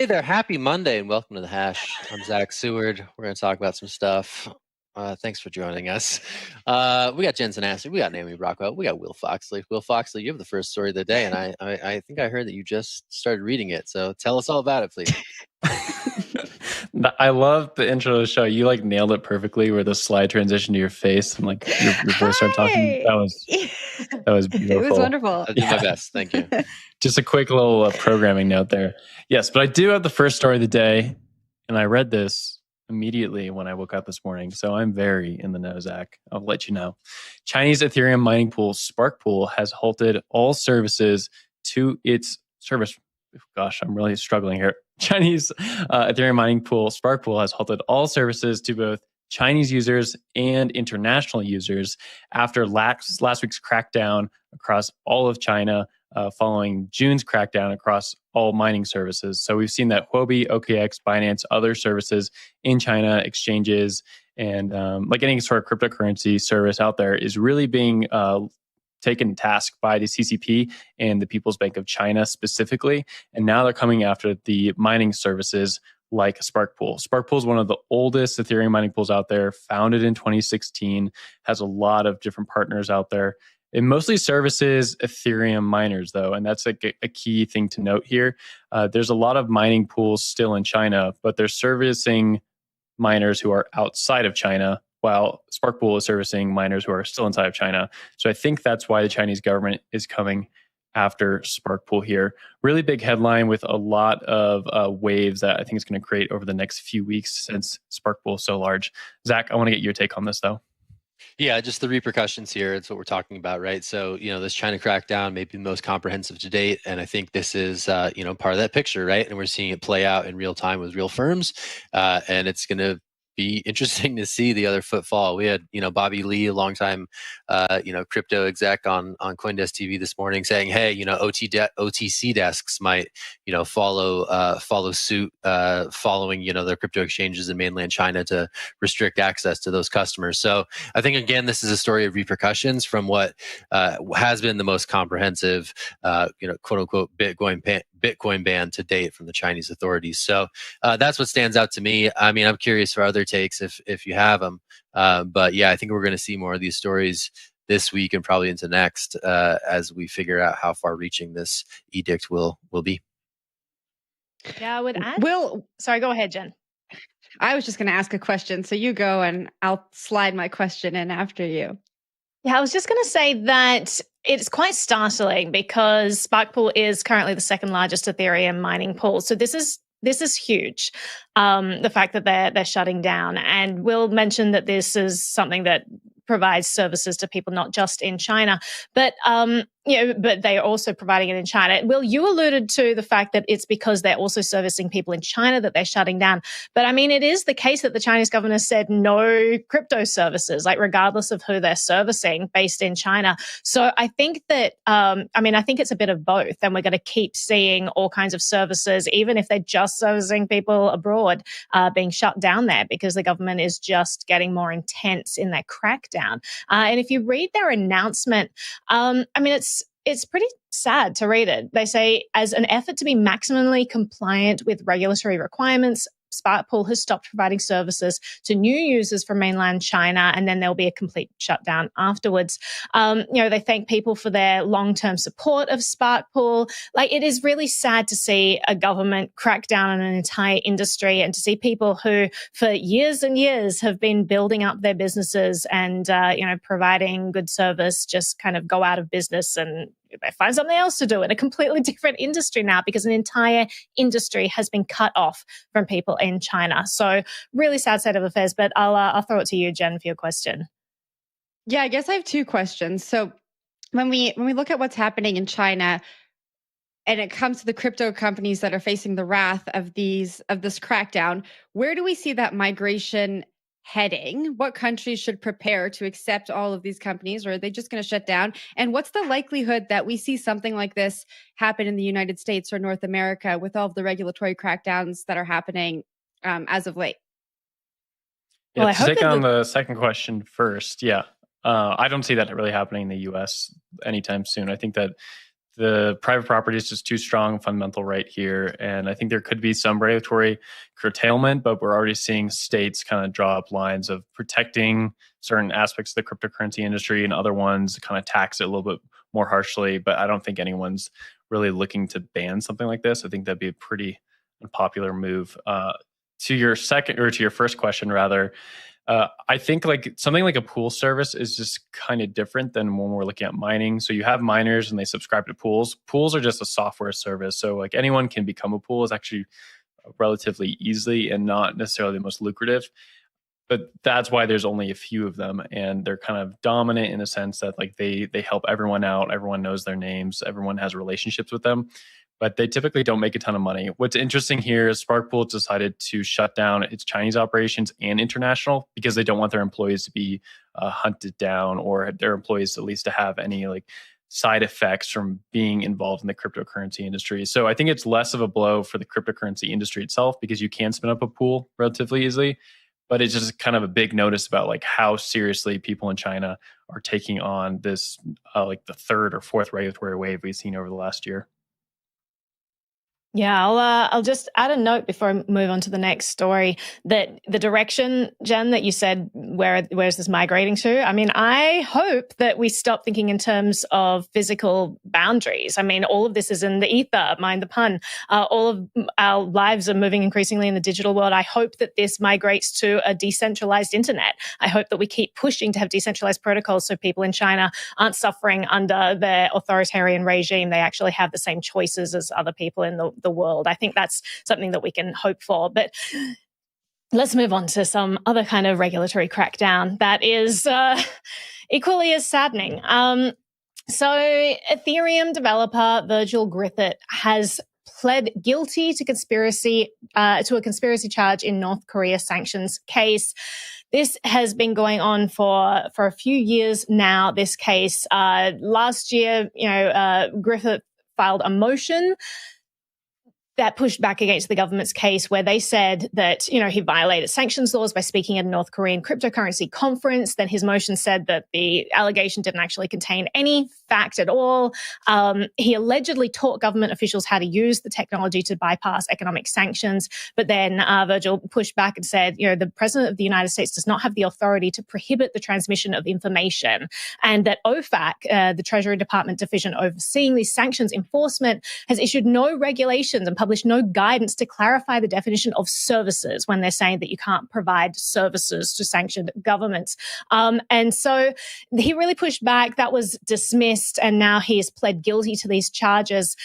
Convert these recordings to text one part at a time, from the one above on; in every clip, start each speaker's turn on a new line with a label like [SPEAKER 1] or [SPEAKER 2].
[SPEAKER 1] Hey there, happy Monday and welcome to the Hash. I'm Zach Seward. We're going to talk about some stuff. Thanks for joining us. We got Jensen Astor, we got Naomi Brockwell, we got Will Foxley. Will Foxley, you have the first story of the day, and I think I heard that you just started reading it. So tell us all about it, please.
[SPEAKER 2] I love the intro to the show. You like nailed it perfectly, where the slide transition to your face and like your voice started talking. That was beautiful.
[SPEAKER 3] It was wonderful.
[SPEAKER 1] I'll do my best. Thank you.
[SPEAKER 2] Just a quick little programming note there. Yes, but I do have the first story of the day, and I read this immediately when I woke up this morning. So I'm very in the know, Zach. I'll let you know. Chinese Ethereum mining pool SparkPool has halted all services to its service. Gosh, I'm really struggling here. Chinese Ethereum mining pool SparkPool has halted all services to both Chinese users and international users after last week's crackdown across all of China, following June's crackdown across all mining services. So we've seen that Huobi, OKX, Binance, other services in China, exchanges, and like any sort of cryptocurrency service out there is really being taken task by the CCP and the People's Bank of China specifically. And now they're coming after the mining services like SparkPool. SparkPool is one of the oldest Ethereum mining pools out there, founded in 2016, has a lot of different partners out there. It mostly services Ethereum miners, though, and that's like a key thing to note here. There's a lot of mining pools still in China, but they're servicing miners who are outside of China, while SparkPool is servicing miners who are still inside of China. So I think that's why the Chinese government is coming after SparkPool here. Really big headline with a lot of waves that I think is going to create over the next few weeks since SparkPool is so large. Zach, I want to get your take on this, though.
[SPEAKER 1] Yeah, just the repercussions here. It's what we're talking about, right? So, this China crackdown may be the most comprehensive to date. And I think this is, part of that picture, right? And we're seeing it play out in real time with real firms. And it's going to be interesting to see the other foot fall. We had, Bobby Lee, a longtime, crypto exec on CoinDesk TV this morning saying, hey, OTC desks might, follow suit following, their crypto exchanges in mainland China to restrict access to those customers. So I think, again, this is a story of repercussions from what has been the most comprehensive, quote unquote, Bitcoin ban to date from the Chinese authorities. So that's what stands out to me. I mean, I'm curious for other takes if you have them. But yeah, I think we're going to see more of these stories this week and probably into next as we figure out how far reaching this edict will be.
[SPEAKER 4] Yeah, I would add. Sorry, go ahead, Jen.
[SPEAKER 3] I was just going to ask a question. So you go and I'll slide my question in after you.
[SPEAKER 4] Yeah, I was just going to say that it's quite startling because SparkPool is currently the second largest Ethereum mining pool. So this is huge. The fact that they're shutting down, and Will mentioned that this is something that provides services to people not just in China, but but they are also providing it in China. Will, you alluded to the fact that it's because they're also servicing people in China that they're shutting down. But I mean, it is the case that the Chinese government has said no crypto services, like regardless of who they're servicing, based in China. So I think that, I think it's a bit of both, and we're going to keep seeing all kinds of services, even if they're just servicing people abroad, being shut down there because the government is just getting more intense in their crackdown. And if you read their announcement, it's pretty sad to read it. They say, as an effort to be maximally compliant with regulatory requirements, SparkPool has stopped providing services to new users from mainland China, and then there'll be a complete shutdown afterwards. They thank people for their long-term support of SparkPool. Like, it is really sad to see a government crack down on an entire industry and to see people who, for years and years, have been building up their businesses and, providing good service, just kind of go out of business and they find something else to do in a completely different industry now because an entire industry has been cut off from people in China. So really sad state of affairs, but I'll throw it to you, Jen, for your question.
[SPEAKER 3] Yeah, I guess I have two questions. So when we look at what's happening in China and it comes to the crypto companies that are facing the wrath of this crackdown, where do we see that migration heading? What countries should prepare to accept all of these companies, or are they just going to shut down? And what's the likelihood that we see something like this happen in the United States or North America with all of the regulatory crackdowns that are happening as of late?
[SPEAKER 2] Yeah, well, to take on the second question first, I don't see that really happening in the U.S. anytime soon. I think that the private property is just too strong fundamental right here. And I think there could be some regulatory curtailment, but we're already seeing states kind of draw up lines of protecting certain aspects of the cryptocurrency industry and other ones kind of tax it a little bit more harshly. But I don't think anyone's really looking to ban something like this. I think that'd be a pretty unpopular move. To your first question, rather, I think like something like a pool service is just kind of different than when we're looking at mining. So you have miners and they subscribe to pools. Pools are just a software service. So like anyone can become a pool. Is actually relatively easily and not necessarily the most lucrative. But that's why there's only a few of them, and they're kind of dominant in a sense that like they help everyone out. Everyone knows their names. Everyone has relationships with them. But they typically don't make a ton of money. What's interesting here is SparkPool decided to shut down its Chinese operations and international because they don't want their employees to be hunted down, or their employees at least to have any like side effects from being involved in the cryptocurrency industry. So I think it's less of a blow for the cryptocurrency industry itself because you can spin up a pool relatively easily. But it's just kind of a big notice about like how seriously people in China are taking on this like the third or fourth regulatory wave we've seen over the last year.
[SPEAKER 4] Yeah, I'll just add a note before I move on to the next story that the direction, Jen, that you said, where's this migrating to? I mean, I hope that we stop thinking in terms of physical boundaries. I mean, all of this is in the ether, mind the pun. All of our lives are moving increasingly in the digital world. I hope that this migrates to a decentralized internet. I hope that we keep pushing to have decentralized protocols so people in China aren't suffering under their authoritarian regime. They actually have the same choices as other people in the world. I think that's something that we can hope for. But let's move on to some other kind of regulatory crackdown that is equally as saddening. So Ethereum developer Virgil Griffith has pled guilty to a conspiracy charge in North Korea sanctions case. This has been going on for a few years now, this case. Last year, Griffith filed a motion that pushed back against the government's case where they said that, he violated sanctions laws by speaking at a North Korean cryptocurrency conference. Then his motion said that the allegation didn't actually contain any fact at all. He allegedly taught government officials how to use the technology to bypass economic sanctions. But then Virgil pushed back and said, the President of the United States does not have the authority to prohibit the transmission of information. And that OFAC, the Treasury Department division overseeing these sanctions enforcement, has issued no regulations and published no guidance to clarify the definition of services when they're saying that you can't provide services to sanctioned governments. And so he really pushed back. That was dismissed, and now he has pled guilty to these charges.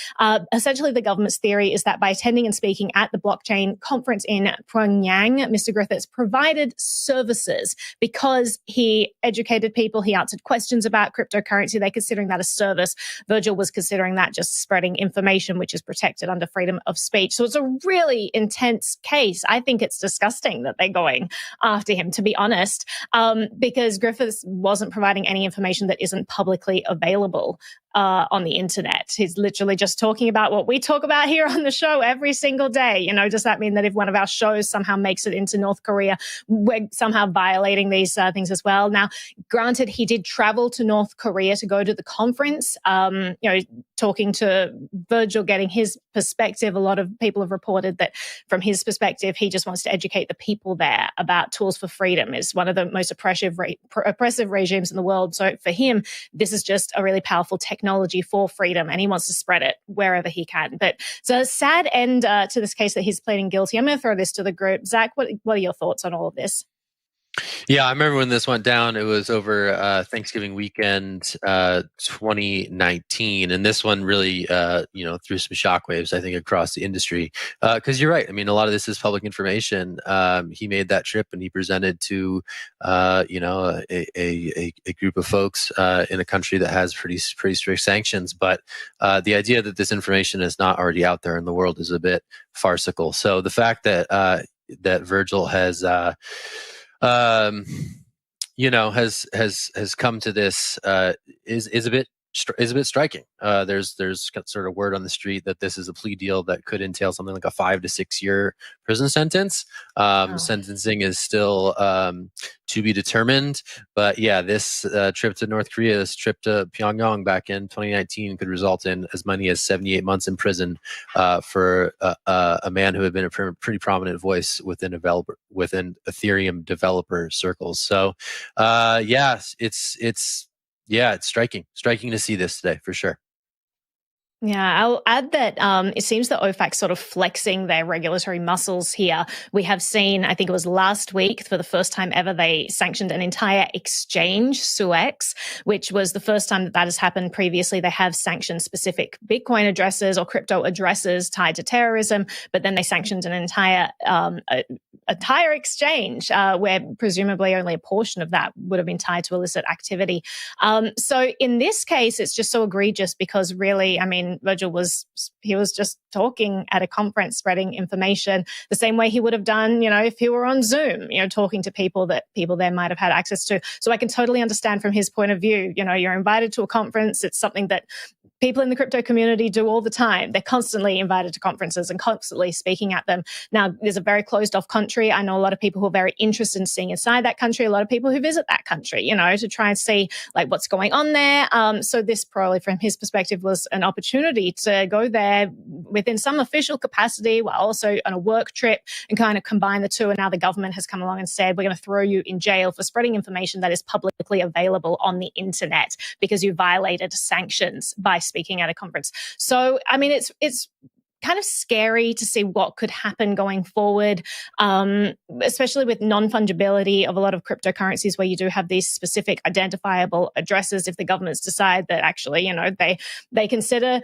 [SPEAKER 4] Essentially, the government's theory is that by attending and speaking at the blockchain conference in Pyongyang, Mr. Griffiths provided services because he educated people, he answered questions about cryptocurrency. They're considering that a service. Virgil was considering that just spreading information, which is protected under freedom of speech. So it's a really intense case. I think it's disgusting that they're going after him, to be honest, because Griffiths wasn't providing any information that isn't publicly available on the internet. He's literally just talking about what we talk about here on the show every single day. Does that mean that if one of our shows somehow makes it into North Korea, we're somehow violating these things as well? Now, granted, he did travel to North Korea to go to the conference, talking to Virgil, getting his perspective. A lot of people have reported that from his perspective, he just wants to educate the people there about tools for freedom. Is one of the most oppressive regimes in the world. So for him, this is just a really powerful technology for freedom, and he wants to spread it wherever he can. But it's a sad end to this case that he's pleading guilty. I'm going to throw this to the group. Zach, what are your thoughts on all of this?
[SPEAKER 1] Yeah, I remember when this went down. It was over Thanksgiving weekend, 2019, and this one really, threw some shockwaves, I think, across the industry. Because you're right. I mean, a lot of this is public information. He made that trip, and he presented to, a group of folks in a country that has pretty strict sanctions. But the idea that this information is not already out there in the world is a bit farcical. So the fact that Virgil has has come to this is a bit is a bit striking. There's sort of word on the street that this is a plea deal that could entail something like a 5 to 6 year prison sentence. Sentencing is still to be determined. But yeah, this trip to North Korea, this trip to Pyongyang back in 2019 could result in as many as 78 months in prison for a man who had been a pretty prominent voice within Ethereum developer circles. So yeah, it's striking to see this today for sure.
[SPEAKER 4] Yeah, I'll add that it seems that OFAC's sort of flexing their regulatory muscles here. We have seen, I think it was last week, for the first time ever, they sanctioned an entire exchange, SUEX, which was the first time that has happened. Previously, they have sanctioned specific Bitcoin addresses or crypto addresses tied to terrorism, but then they sanctioned an entire exchange where presumably only a portion of that would have been tied to illicit activity. So in this case, it's just so egregious because really, I mean, Virgil was just talking at a conference, spreading information the same way he would have done, if he were on Zoom, talking to people that people there might have had access to. So I can totally understand from his point of view, you're invited to a conference. It's something that people in the crypto community do all the time. They're constantly invited to conferences and constantly speaking at them. Now, there's a very closed off country. I know a lot of people who are very interested in seeing inside that country, a lot of people who visit that country, to try and see like what's going on there. So this probably from his perspective was an opportunity to go there within some official capacity while also on a work trip and kind of combine the two. And now the government has come along and said, we're going to throw you in jail for spreading information that is publicly available on the internet because you violated sanctions by speaking at a conference. So, I mean, it's kind of scary to see what could happen going forward, especially with non-fungibility of a lot of cryptocurrencies where you do have these specific identifiable addresses. If the governments decide that actually, they consider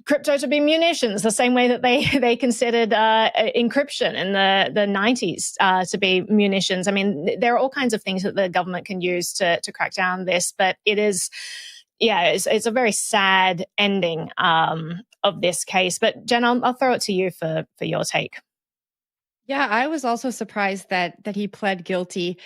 [SPEAKER 4] crypto to be munitions, the same way that they considered encryption in the 90s to be munitions. I mean, there are all kinds of things that the government can use to crack down on this, but it is... yeah, it's a very sad ending of this case. But Jen, I'll throw it to you for your take.
[SPEAKER 3] Yeah, I was also surprised that he pled guilty.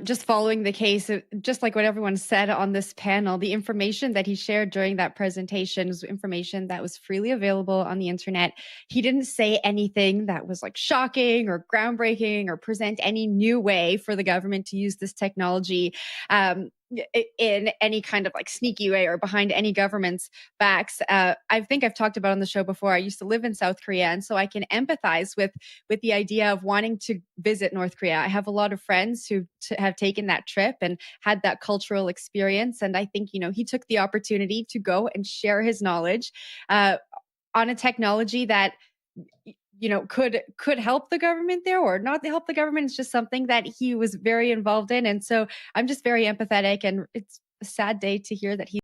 [SPEAKER 3] Just following the case, just like what everyone said on this panel, the information that he shared during that presentation was information that was freely available on the internet. He didn't say anything that was like shocking or groundbreaking or present any new way for the government to use this technology in any kind of like sneaky way or behind any government's backs. I think I've talked about on the show before, I used to live in South Korea, and so I can empathize with the idea of wanting to visit North Korea. I have a lot of friends who have taken that trip and had that cultural experience. And I think, he took the opportunity to go and share his knowledge on a technology that could help the government there or not help the government. It's just something that he was very involved in. And so I'm just very empathetic, and it's a sad day to hear that he's